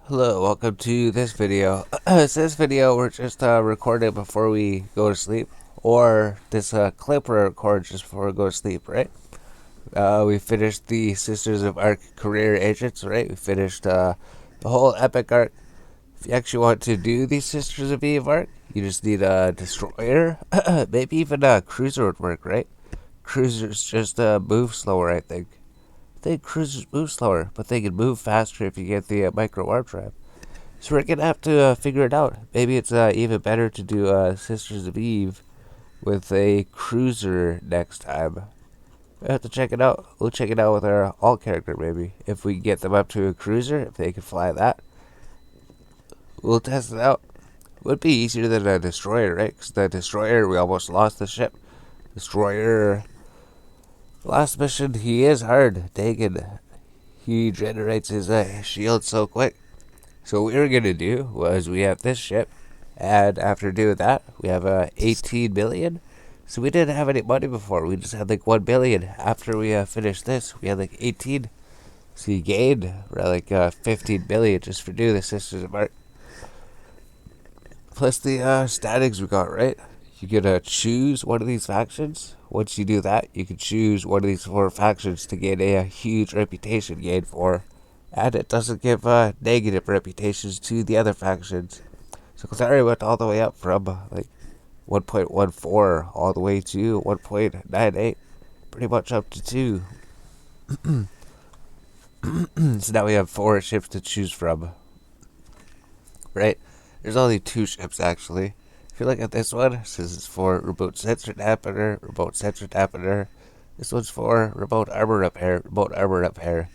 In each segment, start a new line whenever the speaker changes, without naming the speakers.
Hello, welcome to this video. This video we're just recording before we go to sleep, or this clip we record just before we go to sleep, right? We finished the Sisters of Arc career agents, right? We finished the whole epic arc. If you actually want to do the Sisters of Eve arc, you just need a destroyer. Maybe even a cruiser would work, right? Cruisers just move slower, I think. Cruisers move slower, but they can move faster if you get the micro warp drive. So we're gonna have to figure it out. Maybe it's even better to do Sisters of Eve with a cruiser next time. We have to check it out. We'll check it out with our alt character, maybe. If we get them up to a cruiser, if they can fly that, we'll test it out. Would be easier than a destroyer, right? Because the destroyer, we almost lost the ship. Destroyer, last mission, he is hard. Dang it. He generates his shield so quick. So what we were gonna do was we have this ship, and after doing that, we have 18 million. So we didn't have any money before. We just had like 1 billion. After we finished this, we had like 18. So you gained like 15 billion just for doing the Sisters of Art. Plus the statics we got, right? You can choose one of these factions. Once you do that, you can choose one of these 4 factions to gain a huge reputation gain for. And it doesn't give negative reputations to the other factions. So Cathari went all the way up from like 1.14 all the way to 1.98, pretty much up to 2. So now we have 4 ships to choose from, right? There's only 2 ships actually. If you look at this one, this is for remote sensor dampener, remote sensor dampener. This one's for remote armor repair, remote armor repair.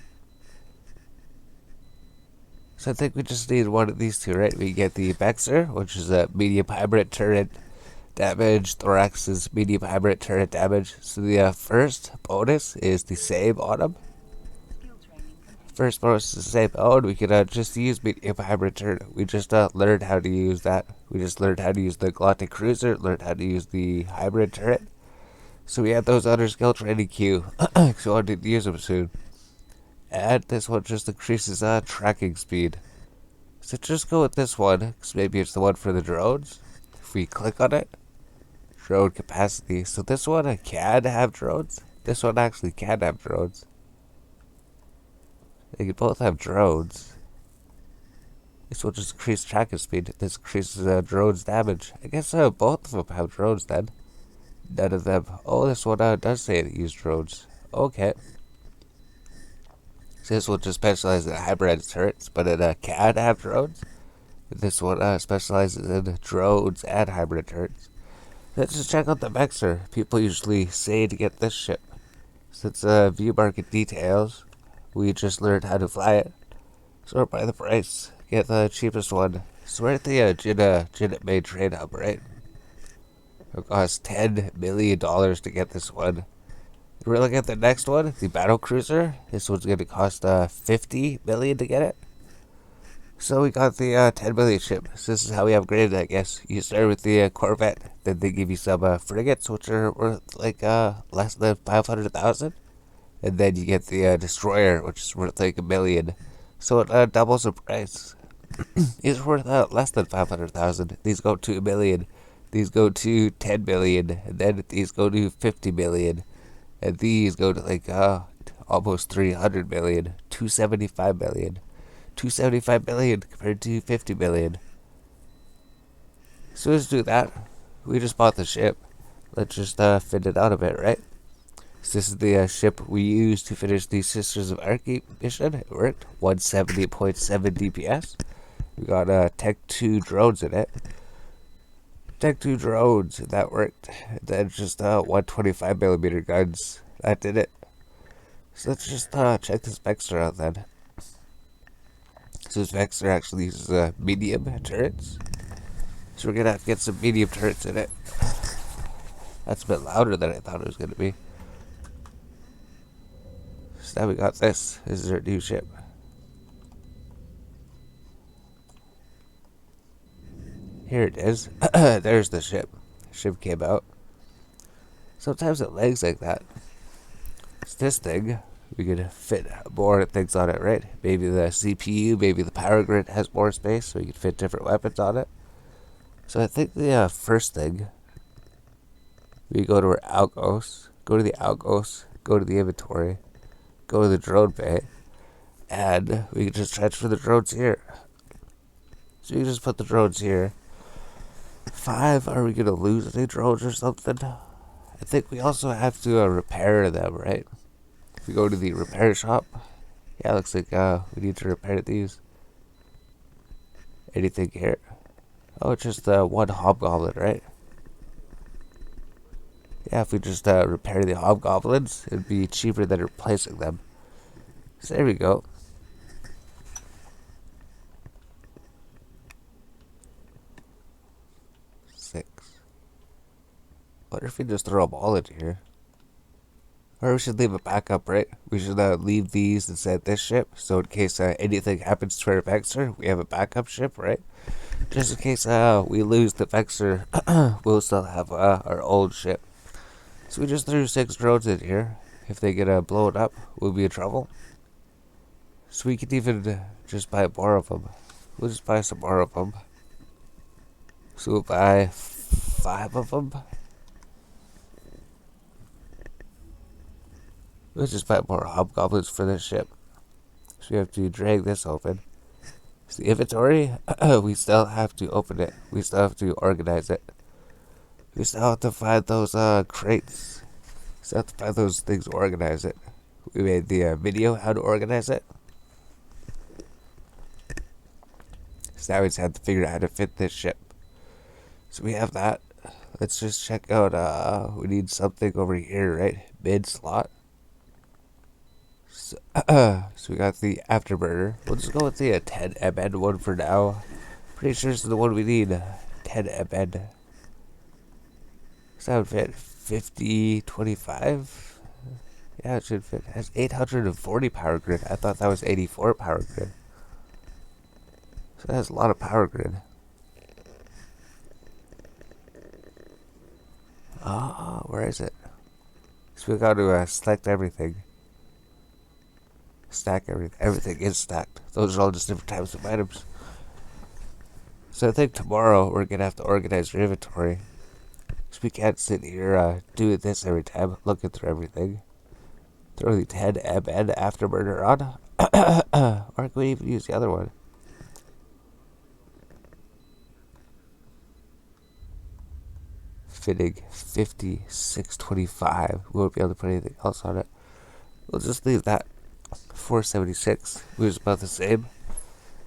So I think we just need one of these 2, right? We get the Vexer, which is a medium hybrid turret damage. Thorax is medium hybrid turret damage. So the first bonus is the same on him. First bonus is the same. Oh, and we can just use medium hybrid turret. We just learned how to use that. We just learned how to use the Galactic Cruiser, learned how to use the hybrid turret. So we have those under skill training queue. So I need to use them soon. And this one just increases tracking speed. So just go with this one, because maybe it's the one for the drones. If we click on it, drone capacity. So this one can have drones. This one actually can have drones. They can both have drones. This will just increase tracking speed. This increases drones damage. I guess both of them have drones then. None of them. Oh, this one does say it uses drones. Okay. So this one just specializes in hybrid turrets, but it can have drones. This one specializes in drones and hybrid turrets. Let's just check out the Vexer. People usually say to get this ship. Since view market details, we just learned how to fly it. Sort by the price. Get the cheapest one. So we're at the Jinnit Main Trade Hub, right? It costs $10 million to get this one. We're looking at the next one, the battle cruiser. This one's going to cost $50 million to get it. So we got the 10 million ship. So this is how we upgraded, I guess. You start with the Corvette, then they give you some frigates, which are worth like less than 500,000, and then you get the destroyer, which is worth like $1 million. So it doubles the price. These are worth less than 500,000. These go to $1 million. These go to 10 million, and then these go to 50 million. And these go to like almost 300 million, 275 million. 275 million compared to 50 million. So let's do that. We just bought the ship. Let's just fit it out a bit, right? So this is the ship we used to finish the Sisters of Archy mission. It worked. 170.7 DPS. We got Tech 2 drones in it. Tech 2 drones, that worked. And then just 125mm guns. That did it. So let's just check this Vexer out then. So this Vexer actually uses medium turrets. So we're gonna have to get some medium turrets in it. That's a bit louder than I thought it was gonna be. So now we got this. This is our new ship. Here it is. There's the ship. The ship came out. Sometimes it lags like that. It's this thing. we could fit more things on it, right? Maybe the CPU, maybe the power grid has more space, so you could fit different weapons on it. So I think the first thing, we go to our outgoes, go to the outgoes, go to the inventory, go to the drone bay, and we can just transfer the drones here. So you can just put the drones here. 5, are we going to lose any drones or something? I think we also have to repair them, right? If we go to the repair shop, yeah, looks like we need to repair these. Anything here? Oh, it's just one hobgoblin, right? Yeah, if we just repair the hobgoblins, it'd be cheaper than replacing them. So there we go. Six. What if we just throw them all in here? Or we should leave a backup, right? We should leave these instead of this ship, so in case anything happens to our Vexor, we have a backup ship, right? Just in case we lose the Vexor, we'll still have our old ship. So we just threw 6 drones in here. If they get blown up, we'll be in trouble. So we could even just buy more of them. We'll just buy some more of them. So we'll buy 5 of them. We'll just buy more hobgoblins for this ship. So we have to drag this open. So the inventory, we still have to open it. We still have to organize it. We still have to find those crates. We still have to find those things to organize it. We made the video how to organize it. So now we just have to figure out how to fit this ship. So we have that. Let's just check out, we need something over here, right? Mid slot. So, so we got the afterburner. We'll just go with the 10 MN one for now. Pretty sure this is the one we need. 10 MN. So that would fit 50, 25. Yeah, it should fit. It has 840 power grid. I thought that was 84 power grid. So that has a lot of power grid. Where is it? So we got to select everything. Stack everything. Everything is stacked. Those are all just different types of items. So I think tomorrow we're going to have to organize your inventory. So we can't sit here doing this every time, looking through everything. Throw the 10 MN afterburner on. Or can we even use the other one? Fitting 5625. We won't be able to put anything else on it. We'll just leave that. 476. Which is about the same.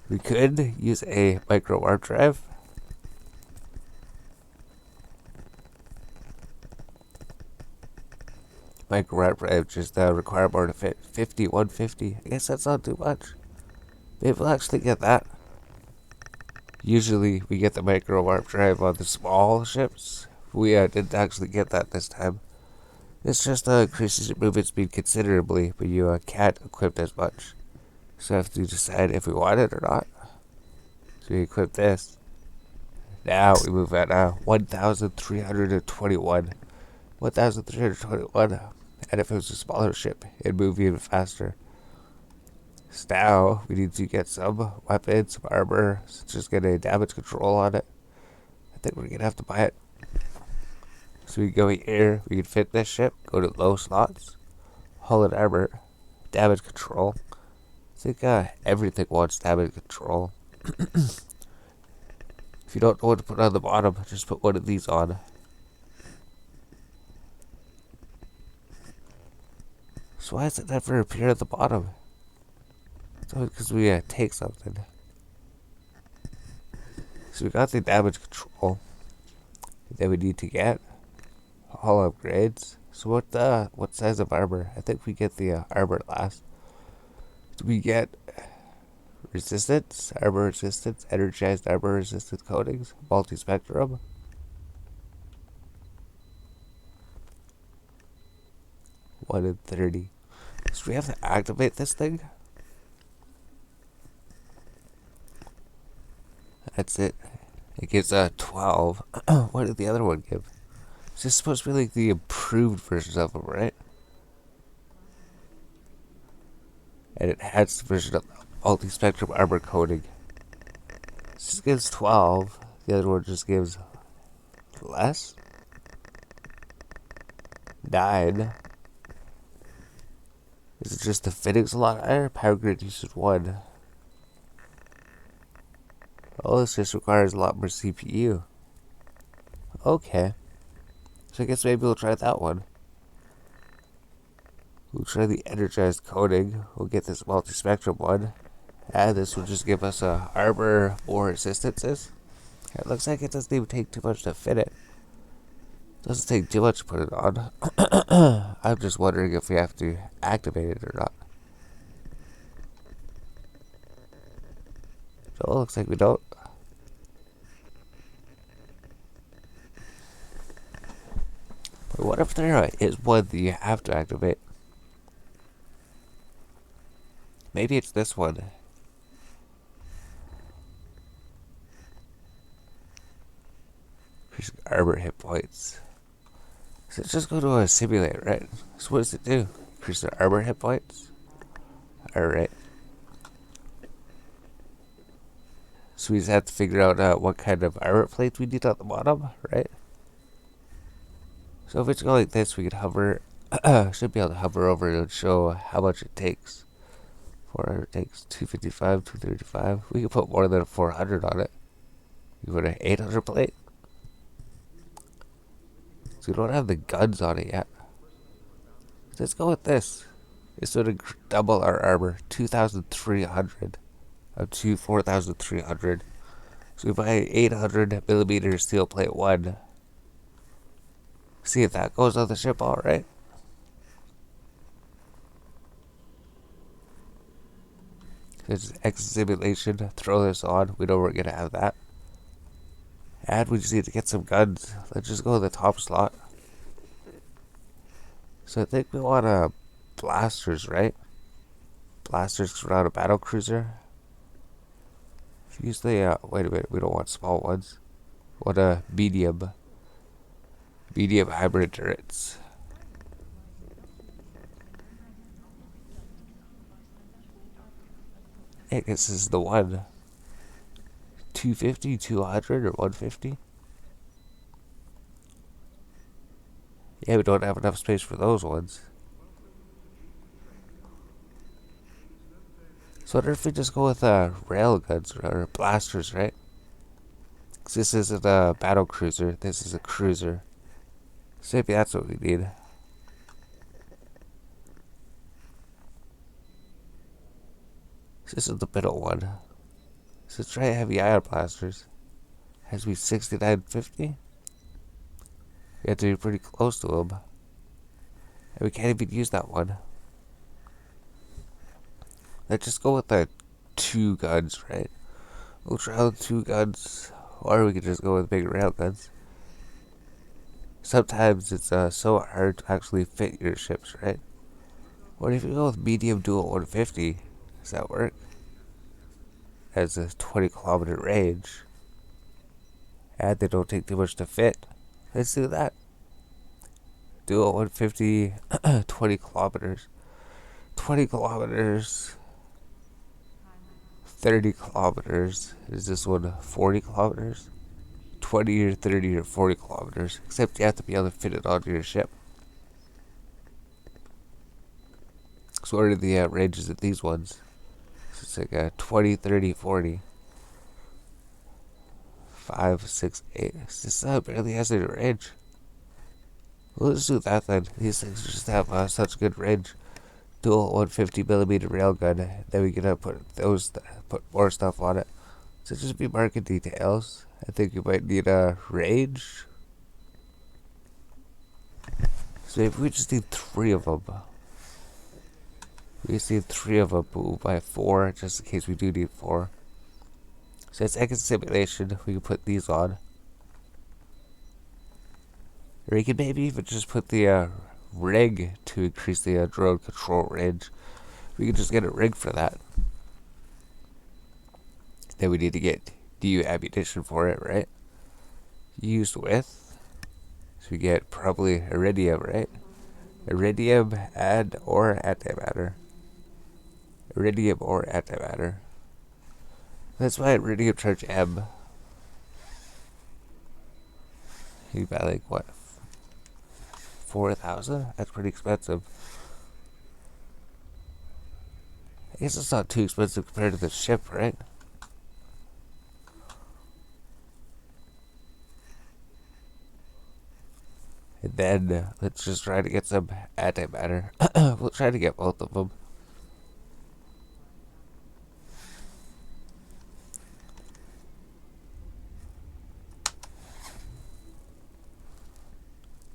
We could use a micro warp drive. Micro warp drive just require more to fit 5150. I guess that's not too much. Maybe we'll actually get that. Usually we get the micro warp drive on the small ships. We didn't actually get that this time. This just increases your movement speed considerably, but you can't equip as much. So I have to decide if we want it or not. So we equip this. Now we move at 1,321. 1,321. And if it was a smaller ship, it'd move even faster. So now we need to get some weapons, some armor. So just get a damage control on it. I think we're gonna have to buy it. So we go here, we can fit this ship, go to low slots, hull and armor, damage control. I think everything wants damage control. If you don't know what to put on the bottom, just put one of these on. So why does it never appear at the bottom? It's always because we take something. So we got the damage control that we need to get. All upgrades. So what size of armor? I think we get the armor last. Do we get resistance, armor resistance, energized armor resistance coatings, multi-spectrum? One in 30. So we have to activate this thing. That's it. It gives 12. What did the other one give? Is this supposed to be like the improved version of them, right? and it adds the version of multi-spectrum armor coating. This just gives 12. The other one just gives less. 9. Is it just the fittings a lot higher? Power grid uses 1. Oh, this just requires a lot more CPU. Okay. So I guess maybe we'll try that one. We'll try the energized coating. We'll get this multi-spectrum one. And this will just give us a armor more resistances. It looks like it doesn't even take too much to fit it. Doesn't take too much to put it on. I'm just wondering if we have to activate it or not. So it looks like we don't. But what if there is one that you have to activate? Maybe it's this one. Increase armor hit points. So just go to a simulate, right? So what does it do? Increase the armor hit points? Alright. So we just have to figure out what kind of armor plates we need on the bottom, right? So if it's going like this, we could hover. Should be able to hover over it and show how much it takes. 400 takes 255, 235. We could put more than a 400 on it. We put an 800 plate. So we don't have the guns on it yet. Let's go with this. This would double our armor, 2,300 up to 4,300. So we buy 800 millimeter steel plate 1. See if that goes on the ship alright. It's X simulation, throw this on. We know we're gonna have that. And we just need to get some guns. Let's just go to the top slot. So I think we want blasters, right? Blasters surround a battle cruiser. Use the wait a minute, we don't want small ones. What a medium hybrid turrets. I guess this is the one. 250, 200, or 150? Yeah, we don't have enough space for those ones. So what if we just go with rail guns or blasters, right? 'Cause this isn't a battle cruiser, this is a cruiser. So maybe that's what we need. So this is the middle one. So let's try heavy ion blasters. Has to be 6950. We have to be pretty close to them. And we can't even use that one. Let's just go with the 2 guns, right? We'll try with 2 guns. Or we could just go with big rail guns. Sometimes it's so hard to actually fit your ships, right? What if you go with medium dual 150? Does that work? Has a 20-kilometer range. And they don't take too much to fit. Let's do that. Dual 150, 20 kilometers. 20 kilometers. 30 kilometers. Is this one 40 kilometers? 20 or 30 or 40 kilometers. Except you have to be able to fit it onto your ship. So what are the ranges of these ones? So it's like 20, 30, 40. 5, 6, 8. This barely has any range. Well, let's do that then. These things just have such good range. Dual 150 millimeter railgun. Then we can put more stuff on it. So just be market details. I think you might need a range. So maybe we just need 3 of them. We just need 3 of them, but we'll buy 4 just in case we do need 4. So it's X simulation. We can put these on. Or you can maybe even just put the rig to increase the drone control range. We can just get a rig for that. Then we need to get DU ammunition for it, right? Used with. So we get probably iridium, right? Iridium and or antimatter. Iridium or antimatter. That's why iridium charge M. You buy like what? 4,000? That's pretty expensive. I guess it's not too expensive compared to the ship, right? And then let's just try to get some antimatter. We'll try to get both of them.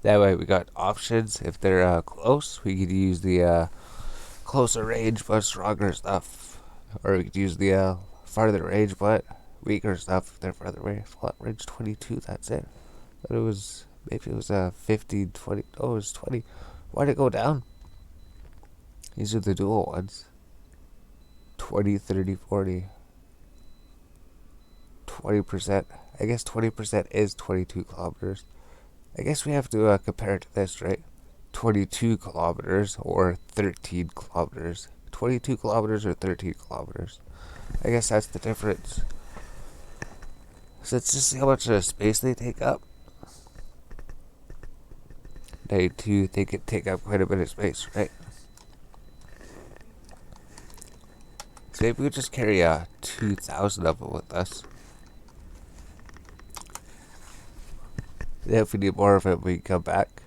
That way we got options. If they're close, we could use the closer range but stronger stuff. Or we could use the farther range but weaker stuff if they're farther away. Flat range 22, that's it. But it was, maybe it was 15, 20. Oh, it was 20. Why'd it go down? These are the dual ones. 20, 30, 40. 20%. I guess 20% is 22 kilometers. I guess we have to compare it to this, right? 22 kilometers or 13 kilometers. 22 kilometers or 13 kilometers. I guess that's the difference. So let's just see how much space they take up. They too, they could take up quite a bit of space, right? So maybe we'll just carry 2,000 of them with us. Then if we need more of it, we can come back.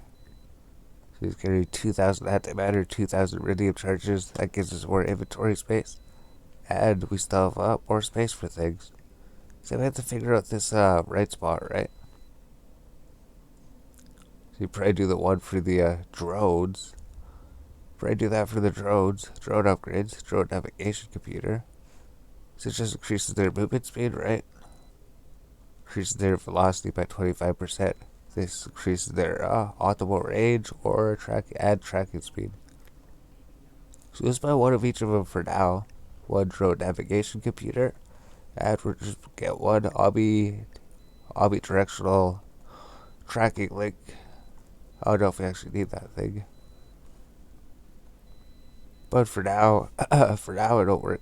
So we carry 2,000 antimatter, 2,000 iridium charges. That gives us more inventory space. And we still have more space for things. So we have to figure out this right spot, right? So you probably do the one for the drones. Probably do that for the drones. Drone upgrades, drone navigation computer. So it just increases their movement speed, right? Increases their velocity by 25%. This increases their optimal range or tracking speed. So let's buy one of each of them for now. One drone navigation computer. And we'll just get one omnidirectional tracking link. I don't know if we actually need that thing. But for now, it'll work.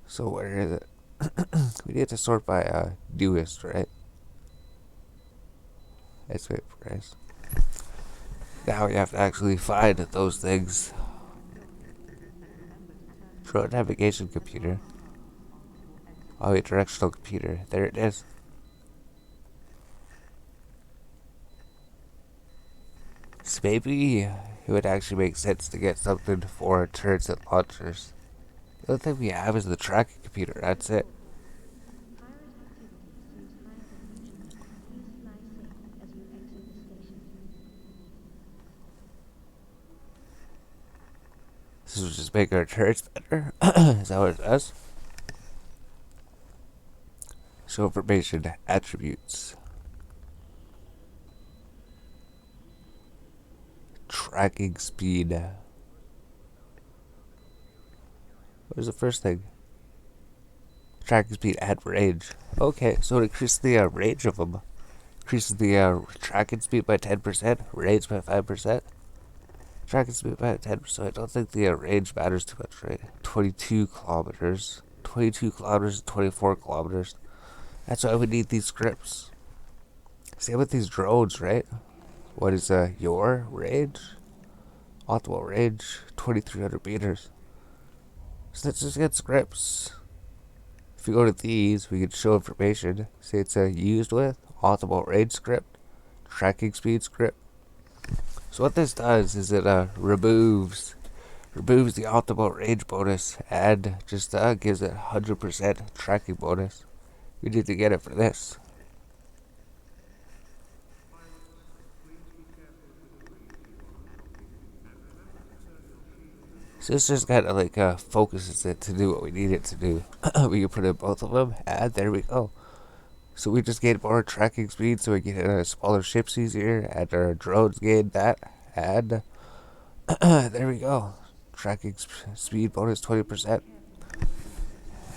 So where is it? We need to sort by newest, right? Estimate price. Now we have to actually find those things. Drone navigation computer. Omnidirectional computer. There it is. So maybe it would actually make sense to get something for turrets and launchers. The only thing we have is the tracking computer. That's it. This will just make our turrets better. Is that what it does? Show information, attributes. Tracking speed. What was the first thing? Tracking speed and range. Okay, so it increases the range of them. Increases the tracking speed by 10%, range by 5%. Tracking speed by 10%. I don't think the range matters too much, right? 22 kilometers. 22 kilometers and 24 kilometers. That's why we need these scripts. Same with these drones, right? What is your range? Optimal range, 2,300 meters. So let's just get scripts. If we go to these, we can show information. Say it's used with, optimal range script, tracking speed script. So what this does is it removes the optimal range bonus and just gives it 100% tracking bonus. We need to get it for this. So this just kind of like focuses it to do what we need it to do. We can put in both of them, and there we go. So we just gain more tracking speed, so we can hit smaller ships easier, and our drones gain that, and there we go. Tracking speed bonus 20%.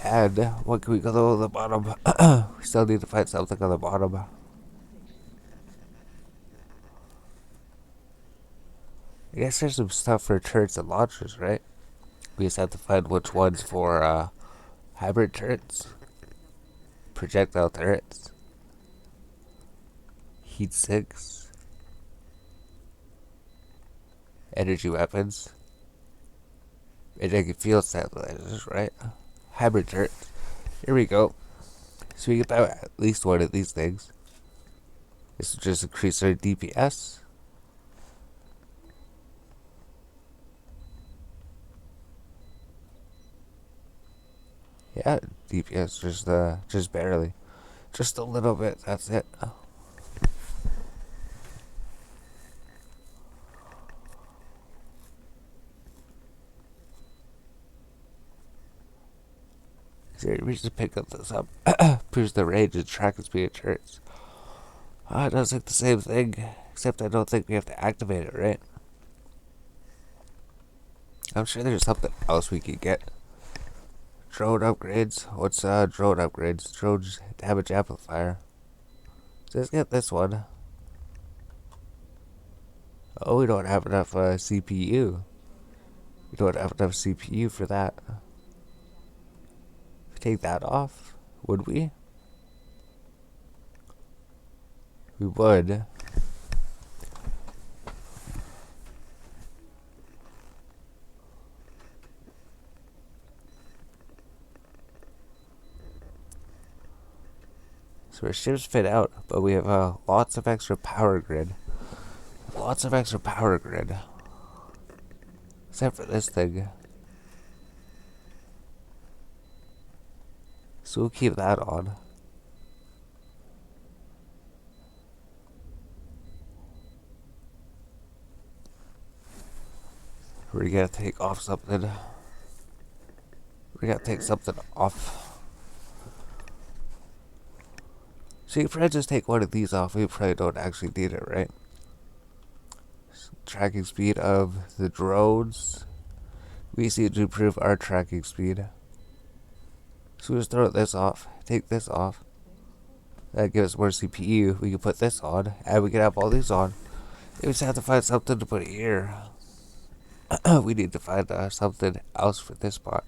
And what can we go to the bottom? We still need to find something on the bottom. I guess there's some stuff for turrets and launchers, right? We just have to find which ones for hybrid turrets, projectile turrets, heat sinks, energy weapons, and I can field stabilizers, right? Hybrid turrets. Here we go. So we get at least one of these things. This will just increase our DPS. Yeah, DPS just barely. Just a little bit, that's it. So we should pick up this up. Proves the range and tracking speed of turrets. It does like the same thing, except I don't think we have to activate it, right? I'm sure there's something else we could get. Drone upgrades. What's drone upgrades? Drone's damage amplifier. So let's get this one. Oh, we don't have enough CPU. We don't have enough CPU for that. If we take that off, would we? We would. So our ships fit out, but we have lots of extra power grid. Lots of extra power grid. Except for this thing. So we'll keep that on. We're gonna take off something. We gotta take something off. So you probably just take one of these off. We probably don't actually need it, right? Tracking speed of the drones. We need to improve our tracking speed. So we just throw this off. Take this off. That gives us more CPU. We can put this on. And we can have all these on. We just have to find something to put here. We need to find something else for this spot.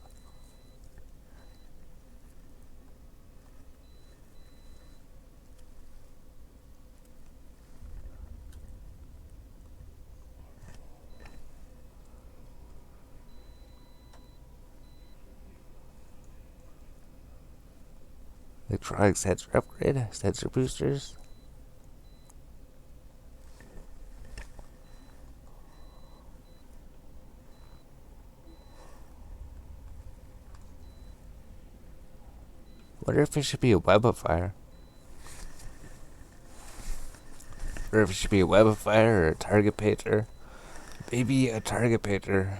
Electronic sensor upgrade, sensor boosters. Wonder if it should be a web of fire. Or if it should be a web of fire or a target painter. Maybe a target painter.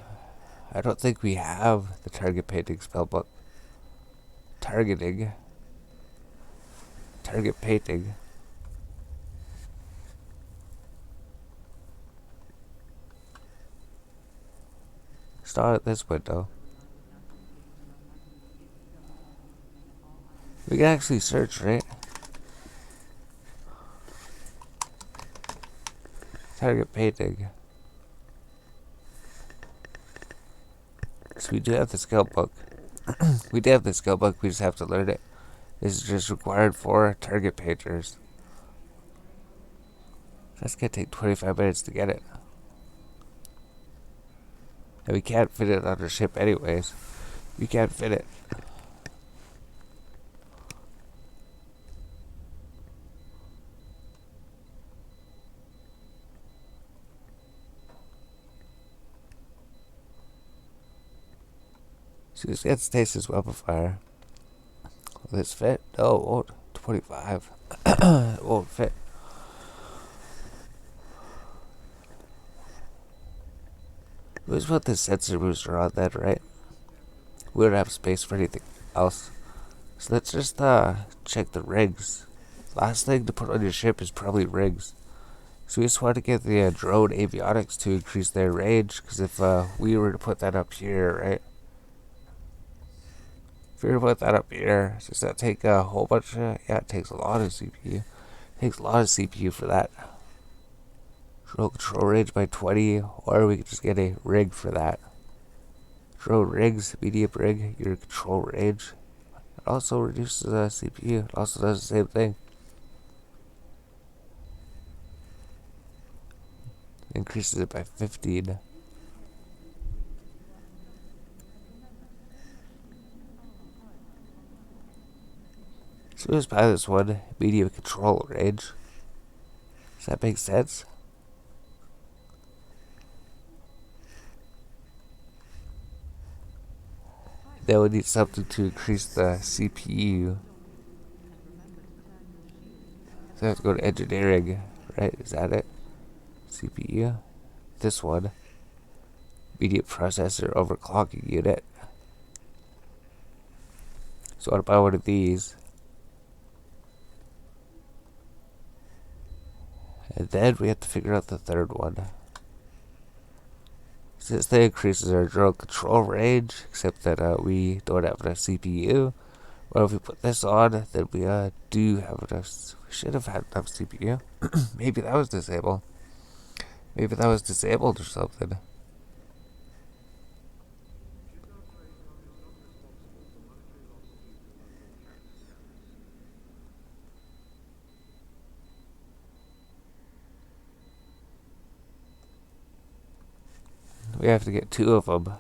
I don't think we have the target painting spellbook. Targeting. Target painting. Start at this window. We can actually search, right? Target painting. So we do have the skill book. We do have the skill book, we just have to learn it. This is just required for target painters. That's gonna take 25 minutes to get it. And we can't fit it on our ship anyways. We can't fit it. So this gets stasis web of fire. Will this fit? No, it won't. 25. It won't fit. We just put this sensor booster on then, right? We don't have space for anything else. So let's just check the rigs. Last thing to put on your ship is probably rigs. So we just want to get the drone avionics to increase their range, because if we were to put that up here, right? If we were to put that up here, does that take a whole bunch of... Yeah, it takes a lot of CPU. It takes a lot of CPU for that. Drone control range by 20, or we could just get a rig for that. Control rigs, medium rig, your control range. It also reduces the CPU. It also does the same thing. Increases it by 15. So let's buy this one, medium control range. Does that make sense? Then we need something to increase the CPU. So I have to go to engineering, right? Is that it? CPU. This one. Medium processor overclocking unit. So I want to buy one of these. And then we have to figure out the third one. Since that increases our drone control range, except that we don't have enough CPU. Well, if we put this on, then we do have enough. We should have had enough CPU. Maybe that was disabled. Maybe that was disabled or something. We have to get two of them.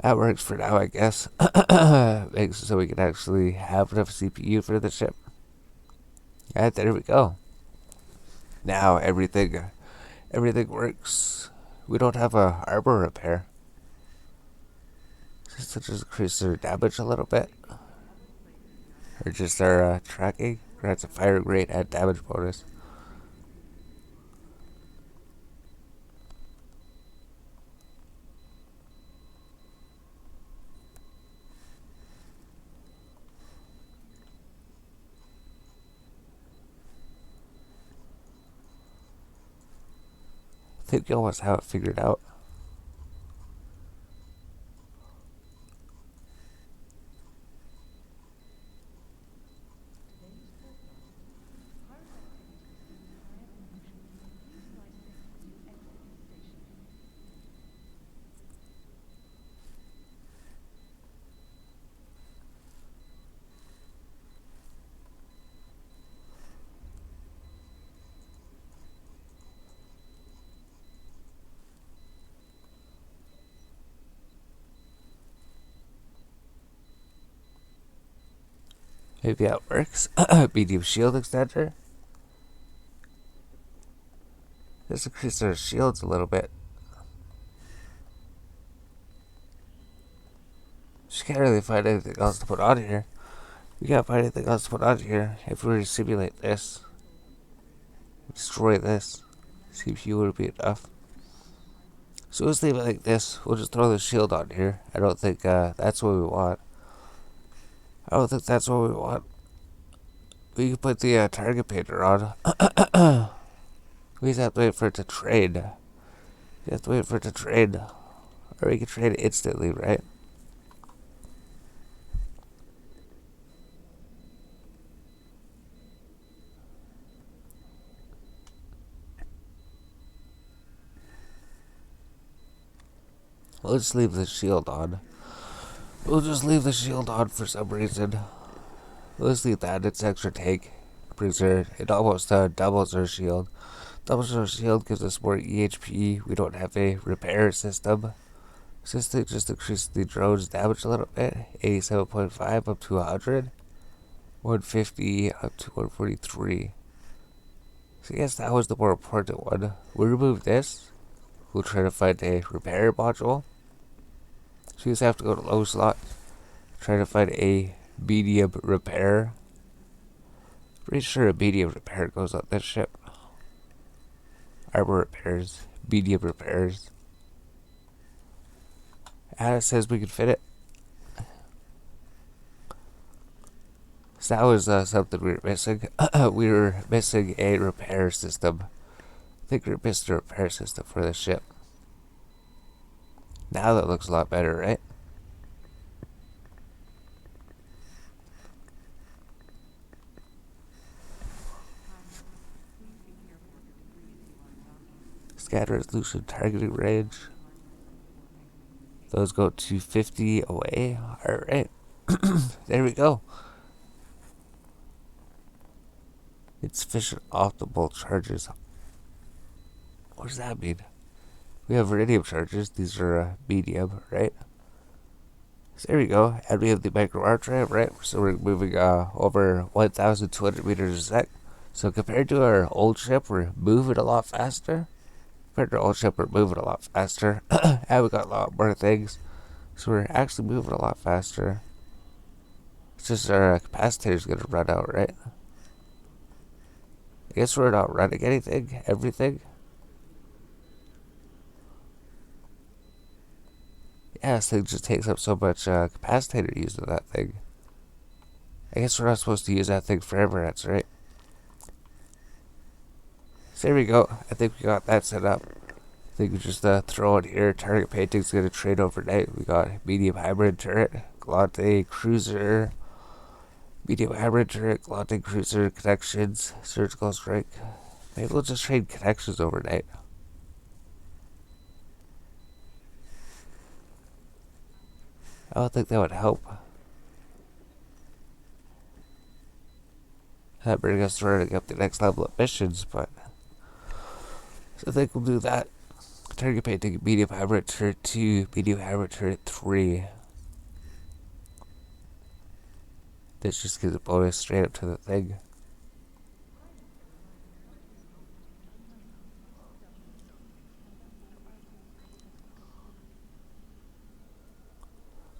That works for now, I guess. Makes it so we can actually have enough CPU for the ship. Alright, there we go. Now everything works. We don't have a harbor repair. Just to just increase our damage a little bit. Or just our tracking. Grants a fire rate and damage bonus. I think we almost have it figured out. Maybe that works. Medium shield extender. Just increase our shields a little bit. Just can't really find anything else to put on here. We can't find anything else to put on here. If we were to simulate this, destroy this, CPU would be enough. So let's leave it like this. We'll just throw the shield on here. I don't think that's what we want. I don't think that's what we want. We can put the target painter on. We just have to wait for it to trade. We have to wait for it to trade. Or we can trade it instantly, right? We'll just leave the shield on. We'll just leave the shield on for some reason. We'll just leave that. It's extra tank. It almost doubles our shield. Doubles our shield gives us more EHP. We don't have a repair system. This thing just increases the drone's damage a little bit. 87.5 up to 100. 150 up to 143. So I guess that was the more important one. We'll remove this. We'll try to find a repair module. So you just have to go to low slot. Try to find a medium repair. Pretty sure a medium repair goes on this ship. Armor repairs. Medium repairs. And it says we can fit it. So that was something we were missing. We were missing a repair system. I think we missed a repair system for this ship. Now that looks a lot better, right? scatter resolution, targeting range. Those go to 50 away. Alright. There we go. Insufficient optimal charges. What does that mean? We have iridium charges. These are medium, right? So there we go. And we have the micro arc ramp, right? So we're moving over 1,200 meters a sec. So compared to our old ship, we're moving a lot faster. Compared to our old ship, we're moving a lot faster. And we got a lot more things. So we're actually moving a lot faster. It's just our capacitor's gonna run out, right? I guess we're not running anything, everything. Yeah, this thing just takes up so much capacitor use of that thing. I guess we're not supposed to use that thing forever, that's right. So there we go. I think we got that set up. I think we just throw it here. Target painting's gonna trade overnight. We got medium hybrid turret, Galante cruiser, medium hybrid turret, Galante cruiser, connections, surgical strike. Maybe we'll just trade connections overnight. I don't think that would help. That brings us running up the next level of missions, but so I think we'll do that. Target painting, medium hybrid turret 2, medium hybrid turret 3. This just gives a bonus straight up to the thing.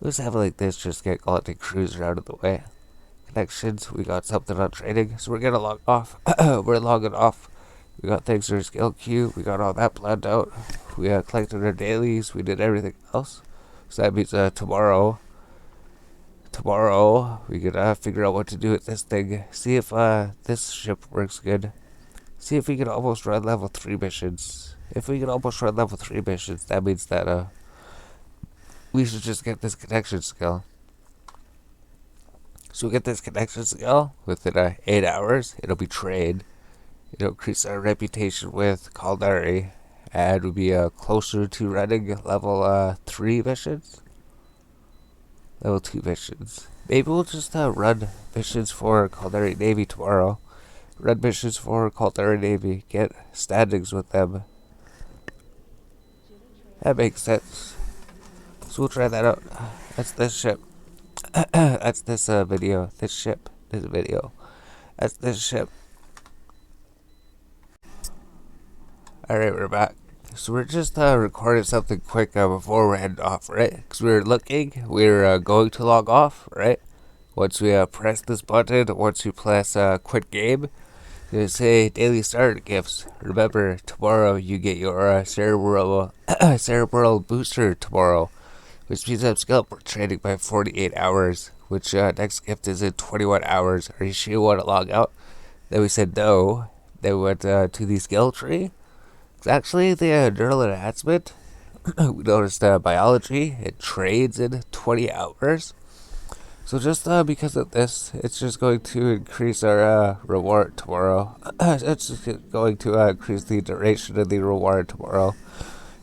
Let's have it like this, just get Galactic Cruiser out of the way. Connections, we got something on training, so we're gonna log off. We're logging off. We got things for skill queue, we got all that planned out. We collected our dailies, we did everything else. So that means tomorrow we could figure out what to do with this thing. See if this ship works good. See if we can almost run level 3 missions. If we can almost run level 3 missions, that means that we should just get this connection skill. So we get this connection skill within 8 hours. It'll be trade. It'll increase our reputation with Caldari, and we'll be closer to running level 3 missions. Level 2 missions. Maybe we'll just run missions for Caldari Navy tomorrow. Run missions for Caldari Navy. Get standings with them. That makes sense. So we'll try that out. That's this ship. That's this video. This ship. This video. That's this ship. Alright, we're back. So we're just recording something quick before we're heading off, right? Because we're going to log off, right? Once we press this button, once we press quit game, it's going to say daily starter gifts. Remember, tomorrow you get your cerebral booster tomorrow, which means I'm scalper training by 48 hours, which next gift is in 21 hours. Are you sure you want to log out? Then we said no. Then we went to the skill tree. It's actually the neural enhancement. We noticed biology. It trades in 20 hours. So just because of this, it's just going to increase our reward tomorrow. It's just going to increase the duration of the reward tomorrow.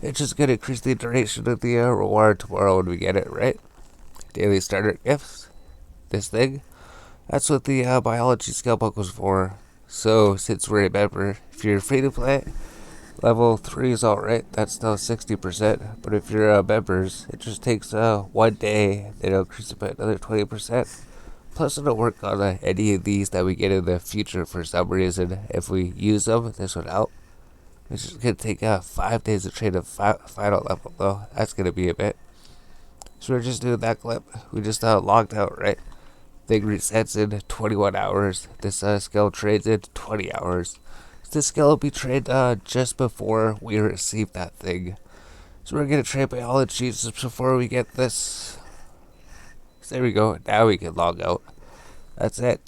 It's just going to increase the duration of the reward tomorrow when we get it, right? Daily starter gifts. This thing. That's what the biology skill book was for. So, since we remember, if you're free to play, level 3 is alright. That's still 60%. But if you're members, it just takes 1 day. It'll increase it by another 20%. Plus, it'll work on any of these that we get in the future for some reason. If we use them, this would help. It's just going to take 5 days to train a final level, though. That's going to be a bit. So we're just doing that clip. We just logged out, right? Thing resets in 21 hours. This skill trades in 20 hours. This skill will be trained just before we receive that thing. So we're going to train biology just before we get this. So there we go. Now we can log out. That's it.